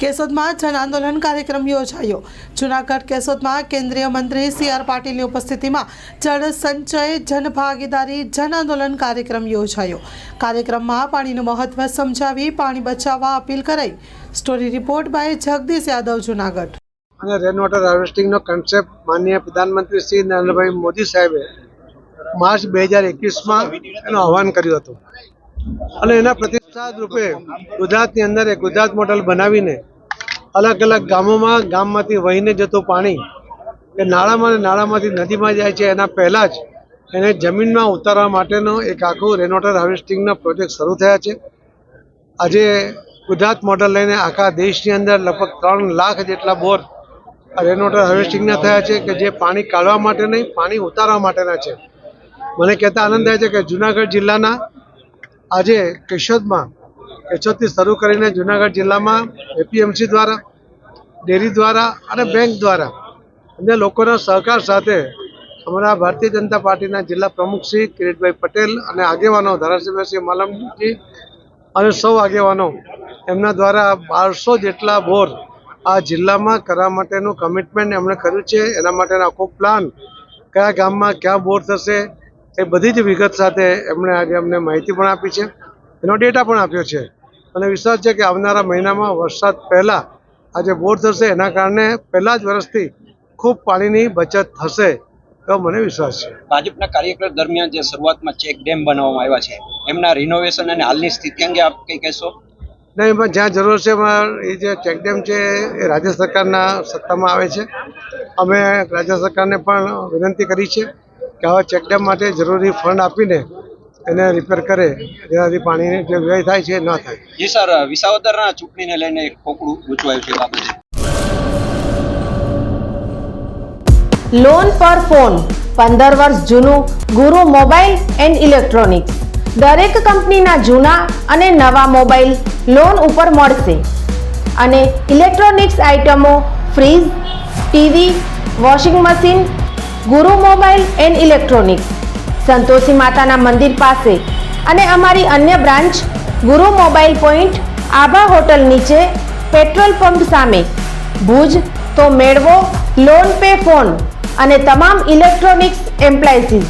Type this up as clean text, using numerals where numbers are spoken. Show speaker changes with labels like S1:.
S1: કેશોદમાં જન આંદોલન કાર્યક્રમ યોજાયો। જૂનાગઢ કેશોદમાં કેન્દ્રીય મંત્રી CR પાટીલની ઉપસ્થિતિમાં જળ સંચય જન ભાગીદારી જન આંદોલન કાર્યક્રમ યોજાયો। કાર્યક્રમમાં પાણીનું મહત્વ સમજાવી પાણી બચાવવા અપીલ કરાઈ। Story report by Jagdish Yadav, Junagadh.
S2: અને રેન વોટર હાર્વેસ્ટિંગનો કન્સેપ્ટ માનનીય પ્રધાનમંત્રી શ્રી નરેન્દ્રભાઈ મોદી સાહેબે માર્ચ 2021માં એનું આહ્વાન કર્યું હતું અને એના પ્રતિસાદ રૂપે ગુજરાતની અંદર એક ગુજરાત મોડલ બનાવીને અલગ અલગ ગામોમાં ગામમાંથી વહીને જતું પાણી એ નાળામાં અને નાળામાંથી નદીમાં જાય છે એના પહેલાં જ એને જમીનમાં ઉતારવા માટેનો એક આખું રેન વોટર હાર્વેસ્ટિંગનો પ્રોજેક્ટ શરૂ થયા છે। આજે ગુજરાત મોડલ લઈને આખા દેશની અંદર લગભગ 3 લાખ જેટલા બોર રેન વોટર હાર્વેસ્ટિંગના થયા છે કે જે પાણી કાઢવા માટે નહીં, પાણી ઉતારવા માટેના છે। મને કહેતા આનંદ થાય છે કે જૂનાગઢ જિલ્લાના આજે કેશોદથી શરૂ કરીને જૂનાગઢ જિલ્લામાં APMC દ્વારા, ડેરી દ્વારા અને બેંક દ્વારા અન્ય લોકોના સહકાર સાથે અમારા ભારતીય જનતા પાર્ટીના જિલ્લા પ્રમુખ શ્રી કિરીટભાઈ પટેલ અને આગેવાનો ધારાસભ્ય શ્રી માલમજી અને સૌ આગેવાનો એમના દ્વારા 1200 જેટલા બોર આ જિલ્લામાં કરવા માટેનું કમિટમેન્ટ એમણે કર્યું છે। એના માટેનો આખો પ્લાન, કયા ગામમાં ક્યાં બોર થશે એ બધી જ વિગત સાથે એમણે આજે અમને માહિતી પણ આપી છે, એનો ડેટા પણ આપ્યો છે અને વિશ્વાસ છે કે આવનારા મહિનામાં વરસાદ પહેલાં આજે બોર થશે, એના કારણે પહેલાં જ વર્ષથી ખૂબ પાણીની બચત થશે એવો મને વિશ્વાસ છે।
S3: ભાજપના કાર્યક્રમ દરમિયાન જે શરૂઆતમાં ચેક ડેમ બનાવવામાં આવ્યા છે એમના રિનોવેશન અને હાલની સ્થિતિ અંગે આપ કંઈ કહેશો?
S2: નહીં, એમાં જ્યાં જરૂર છે એમાં એ જે ચેકડેમ છે એ રાજ્ય સરકારના સત્તામાં આવે છે। અમે રાજ્ય સરકારને પણ વિનંતી કરી છે કે આવા ચેકડેમ માટે જરૂરી ફંડ આપીને એને રિપેર કરે, જેનાથી પાણીની જે વ્યય થાય છે એ ન થાય।
S3: જી સર, વિસાવદરના ચૂંટણીને લઈને એક ખોખડું ગૂંચવાયું છે બાબતે।
S4: લોન પર ફોન 15 વર્ષ જૂનું ગુરુ મોબાઈલ એન્ડ ઇલેક્ટ્રોનિક્સ। દરેક કંપનીના જૂના અને નવા મોબાઈલ લોન ઉપર મળશે અને ઇલેક્ટ્રોનિક્સ આઇટમો ફ્રીજ, ટીવી, વોશિંગ મશીન। ગુરુ મોબાઈલ એન્ડ ઇલેક્ટ્રોનિક્સ, સંતોષી માતાના મંદિર પાસે અને અમારી અન્ય બ્રાન્ચ ગુરુ મોબાઈલ પોઈન્ટ, આભા હોટલ નીચે, પેટ્રોલ પંપ સામે, ભુજ। તો મેળવો લોન પે ફોન અને તમામ ઇલેક્ટ્રોનિક્સ એપ્લાયન્સીસ।